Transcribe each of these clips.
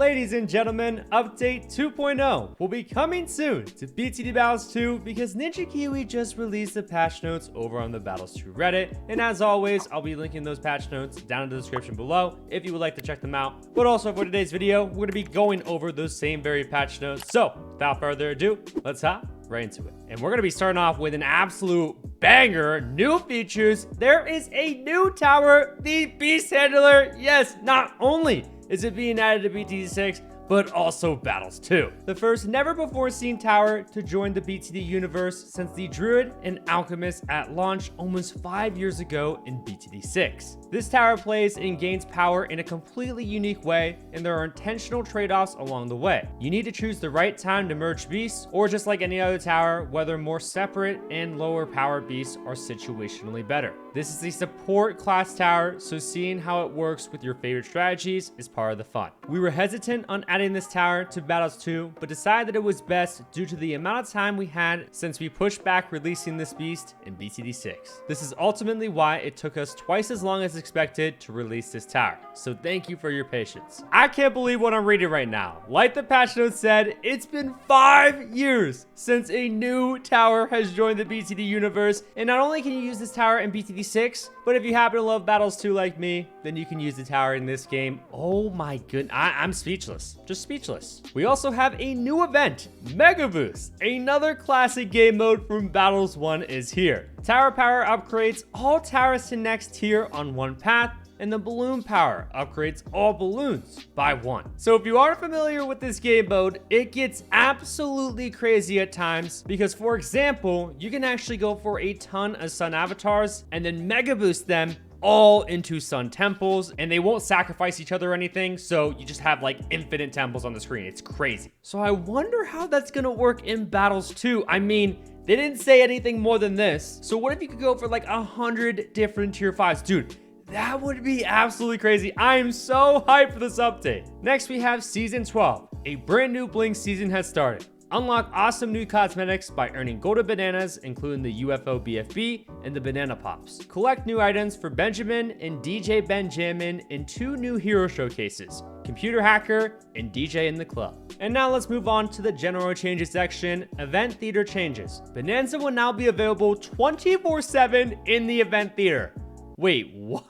Ladies and gentlemen, update 2.0 will be coming soon to BTD Battles 2 because Ninja Kiwi just released the patch notes over on the Battles 2 Reddit. And as always, I'll be linking those patch notes down in the description below if you would like to check them out. But also for today's video, we're going to be going over those same very patch notes. So without further ado, let's hop right into it. And we're going to be starting off with an absolute banger. New features. There is a new tower, the Beast Handler. Yes, not only is it being added to BTD 6, but also Battles 2. The first never-before-seen tower to join the BTD universe since the Druid and Alchemist at launch almost 5 years ago in BTD 6. This tower plays and gains power in a completely unique way, and there are intentional trade-offs along the way. You need to choose the right time to merge beasts, or just like any other tower, whether more separate and lower power beasts are situationally better. This is a support class tower, so seeing how it works with your favorite strategies is part of the fun. We were hesitant on adding this tower to Battles 2, but decided that it was best due to the amount of time we had since we pushed back releasing this beast in BTD 6. This is ultimately why it took us twice as long as expected to release this tower, so thank you for your patience. I can't believe what I'm reading right now. Like the patch notes said, it's been 5 years since a new tower has joined the BTD universe, and not only can you use this tower in BTD 6, but if you happen to love Battles 2 like me, then you can use the tower in this game. Oh my goodness, I'm speechless. Just speechless. We also have a new event, Mega Boost. Another classic game mode from Battles 1 is here. Tower power upgrades all towers to next tier on one path, and the balloon power upgrades all balloons by 1. So if you aren't familiar with this game mode, it gets absolutely crazy at times because, for example, you can actually go for a ton of sun avatars and then mega boost them all into sun temples, and they won't sacrifice each other or anything, so you just have like infinite temples on the screen. It's crazy. So I wonder how that's gonna work in Battles 2. I mean, they didn't say anything more than this. So what if you could go for like 100 different tier 5s? Dude, that would be absolutely crazy. I am so hyped for this update. Next, we have Season 12. A brand new Bling season has started. Unlock awesome new cosmetics by earning golden bananas, including the UFO BFB and the banana pops. Collect new items for Benjamin and DJ Benjamin in 2 new hero showcases, Computer Hacker and DJ in the Club. And now let's move on to the general changes section, Event Theater changes. Bonanza will now be available 24/7 in the Event Theater. Wait, what?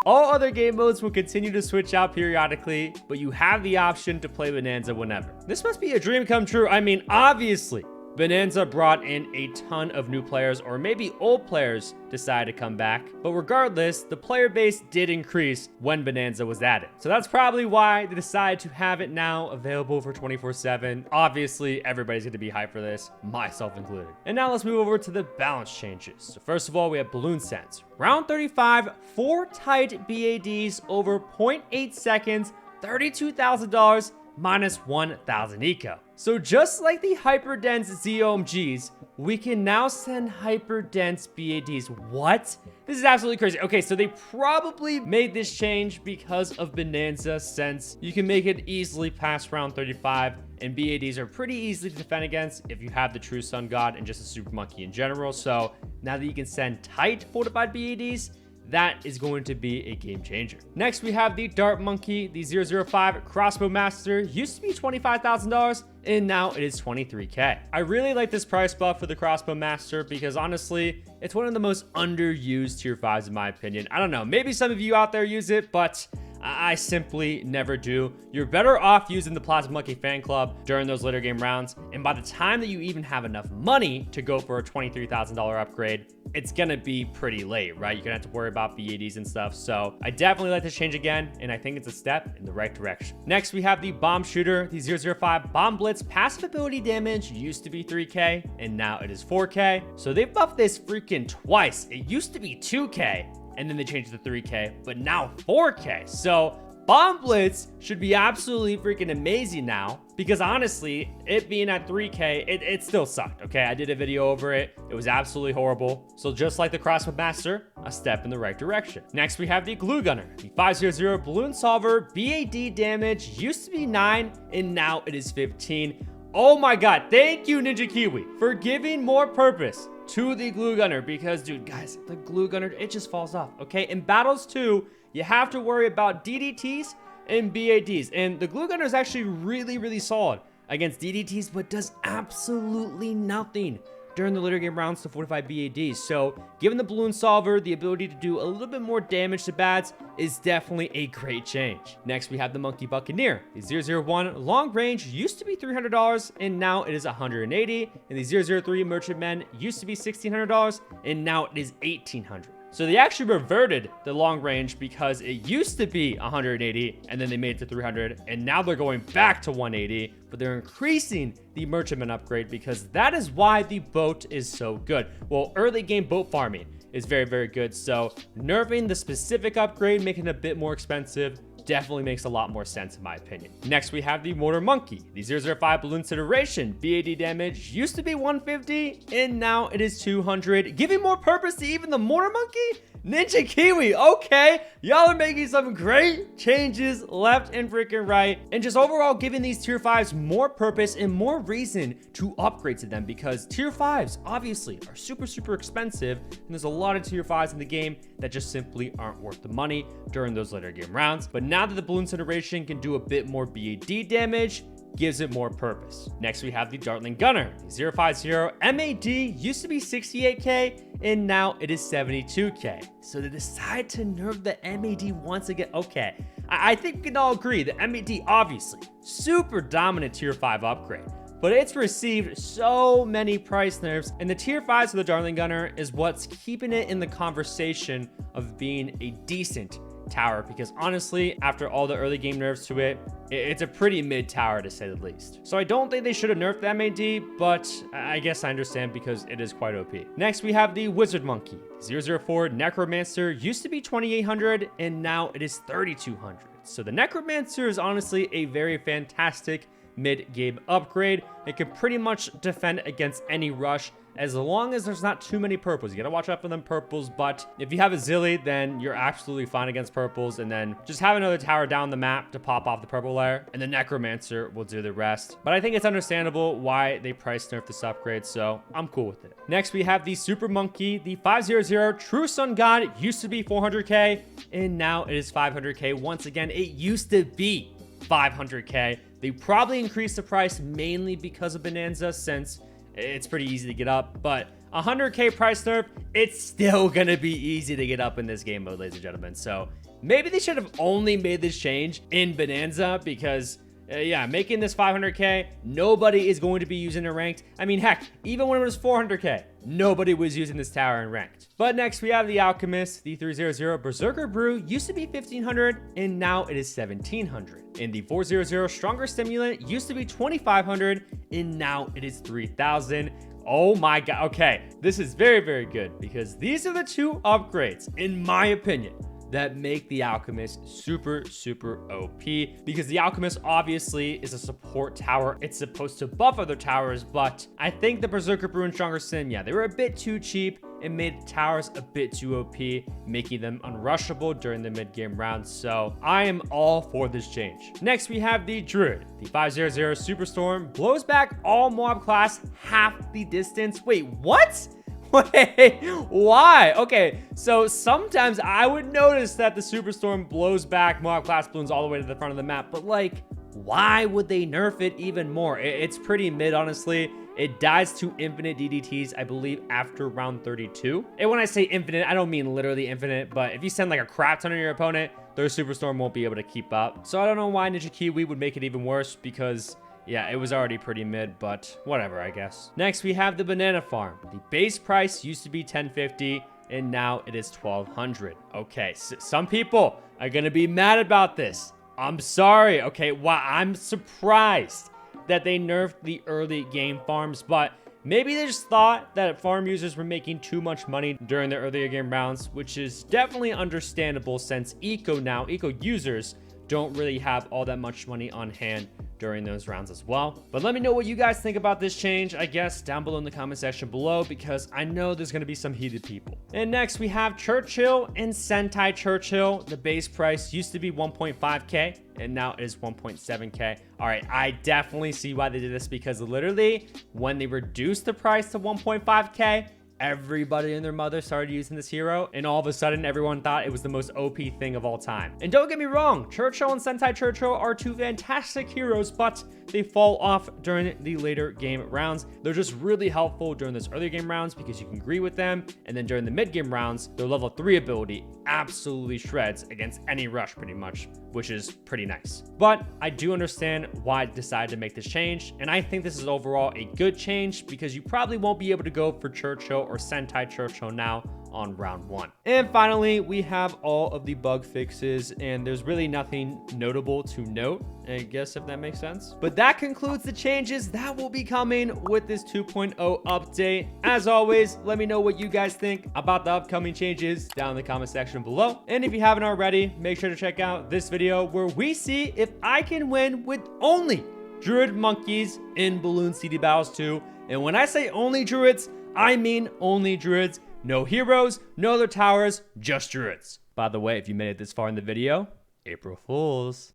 All other game modes will continue to switch out periodically, but you have the option to play Bonanza whenever. This must be a dream come true. I mean, obviously, Bonanza brought in a ton of new players, or maybe old players decided to come back. But regardless, the player base did increase when Bonanza was added. So that's probably why they decided to have it now available for 24/7. Obviously, everybody's going to be hyped for this, myself included. And now let's move over to the balance changes. So first of all, we have balloon sets. Round 35, 4 tight BADs over 0.8 seconds, $32,000 minus 1,000 eco. So just like the hyperdense ZOMGs, we can now send hyperdense BADs. What? This is absolutely crazy. Okay, so they probably made this change because of Bonanza, since you can make it easily past round 35, and BADs are pretty easy to defend against if you have the True Sun God and just a Super Monkey in general. So now that you can send tight fortified BADs, that is going to be a game changer. Next, we have the Dart Monkey, the 005 Crossbow Master. Used to be $25,000, and now it is $23K. I really like this price buff for the Crossbow Master because honestly, it's one of the most underused tier 5s in my opinion. I don't know, maybe some of you out there use it, but I simply never do. You're better off using the Plasma Monkey fan club during those later game rounds, and by the time that you even have enough money to go for a $23,000 upgrade, it's gonna be pretty late, right? You're gonna have to worry about BADs and stuff. So I definitely like this change again, and I think it's a step in the right direction. Next, we have the Bomb Shooter, the 005 Bomb Blitz. Passive ability damage used to be 3K, and now it is 4K. So they buffed this freaking twice. It used to be 2K, and then they changed it to 3K, but now 4K. So Bomb Blitz should be absolutely freaking amazing now, because honestly, it being at 3K, it still sucked, okay? I did a video over it. It was absolutely horrible. So just like the Crossbow Master, a step in the right direction. Next, we have the Glue Gunner. The 500 Balloon Solver BAD damage used to be 9, and now it is 15. Oh my God, thank you, Ninja Kiwi, for giving more purpose to the Glue Gunner, because, dude, guys, the Glue Gunner, it just falls off, okay? In Battles 2, you have to worry about DDTs, in BADs. And the glue gunner is actually really solid against DDTs, but does absolutely nothing during the later game rounds to fortify BADs. So given the balloon solver, the ability to do a little bit more damage to bats is definitely a great change. Next, we have the Monkey Buccaneer. The 001 long range used to be $300 and now it is $180. And the 003 Merchantmen used to be $1,600 and now it is $1,800. So they actually reverted the long range because it used to be 180 and then they made it to 300 and now they're going back to 180, but they're increasing the Merchantman upgrade because that is why the boat is so good. Well, early game boat farming is very good. So nerfing the specific upgrade, making it a bit more expensive, definitely makes a lot more sense in my opinion. Next, we have the Mortar Monkey. The 005 Balloon Incineration BAD damage used to be 150 and now it is 200, giving more purpose to even the Mortar Monkey. Ninja Kiwi, okay, y'all are making some great changes left and freaking right, and just overall giving these tier 5s more purpose and more reason to upgrade to them, because tier 5s obviously are super expensive, and there's a lot of tier 5s in the game that just simply aren't worth the money during those later game rounds. But now that the Balloon Incineration can do a bit more BAD damage, gives it more purpose. Next, we have the Dartling Gunner. The 050 MAD used to be 68k and now it is 72k. So they decide to nerf the MAD once again. Okay, I think we can all agree that MAD obviously super dominant tier 5 upgrade, but it's received so many price nerfs, and the tier 5s of the Dartling Gunner is what's keeping it in the conversation of being a decent tower, because honestly, after all the early game nerfs to it, it's a pretty mid tower to say the least. So I don't think they should have nerfed the MAD, but I guess I understand because it is quite OP. Next, we have the Wizard Monkey. 004 Necromancer used to be 2,800 and now it is 3,200. So the Necromancer is honestly a very fantastic mid-game upgrade. It can pretty much defend against any rush as long as there's not too many purples. You gotta watch out for them purples, but if you have a Zilly, then you're absolutely fine against purples, and then just have another tower down the map to pop off the purple layer, and the Necromancer will do the rest. But I think it's understandable why they price nerf this upgrade, so I'm cool with it. Next, we have the Super Monkey. The 500 True Sun God used to be 400k, and now it is 500k. Once again, it used to be 500k. They probably increased the price mainly because of Bonanza, since it's pretty easy to get up, but 100k price nerf, it's still gonna be easy to get up in this game mode, ladies and gentlemen. So maybe they should have only made this change in Bonanza, because yeah, making this 500k, nobody is going to be using it ranked. I mean, heck, even when it was 400k, nobody was using this tower in ranked. But next, we have the Alchemist. The 300 Berserker Brew used to be 1,500 and now it is 1,700. And the 400 Stronger Stimulant used to be 2,500 and now it is 3,000. Oh my god. Okay, this is very good, because these are the two upgrades, in my opinion, that make the Alchemist super OP, because the Alchemist obviously is a support tower. It's supposed to buff other towers, but I think the Berserker Brew and Stronger Sim, yeah, they were a bit too cheap and made towers a bit too OP, making them unrushable during the mid-game rounds. So I am all for this change. Next, we have the Druid. The 500 Superstorm blows back all mob class half the distance. Wait, what? Wait, why? Okay, so sometimes I would notice that the Superstorm blows back mob class balloons all the way to the front of the map, but like, why would they nerf it even more? It's pretty mid, honestly. It dies to infinite DDTs, I believe, after round 32. And when I say infinite, I don't mean literally infinite, but if you send like a crap ton on your opponent, their Superstorm won't be able to keep up. So I don't know why Ninja Kiwi would make it even worse, because yeah, it was already pretty mid, but whatever, I guess. Next, we have the Banana Farm. The base price used to be 1050, and now it is 1200. Okay, so some people are gonna be mad about this. I'm sorry. Okay, well, I'm surprised that they nerfed the early game farms, but maybe they just thought that farm users were making too much money during the earlier game rounds, which is definitely understandable, since eco users don't really have all that much money on hand during those rounds as well. But let me know what you guys think about this change, I guess, down below in the comment section below, because I know there's going to be some heated people. And next, we have Churchill and Sentai Churchill. The base price used to be 1.5k and now it is 1.7k. All right, I definitely see why they did this, because literally when they reduced the price to 1.5k, everybody and their mother started using this hero, and all of a sudden everyone thought it was the most OP thing of all time. And don't get me wrong, Churchill and Sentai Churchill are two fantastic heroes, but they fall off during the later game rounds. They're just really helpful during those early game rounds because you can agree with them, and then during the mid game rounds, their level 3 ability absolutely shreds against any rush pretty much, which is pretty nice. But I do understand why I decided to make this change, and I think this is overall a good change because you probably won't be able to go for Churchill or Sentai Churchill now on round 1. And finally, we have all of the bug fixes, and there's really nothing notable to note, I guess, if that makes sense. But that concludes the changes that will be coming with this 2.0 update. As always, let me know what you guys think about the upcoming changes down in the comment section below. And if you haven't already, make sure to check out this video where we see if I can win with only Druid monkeys in Bloons CD Battles 2. And when I say only Druids, I mean only Druids. No heroes, no other towers, just Druids. By the way, if you made it this far in the video, April Fools.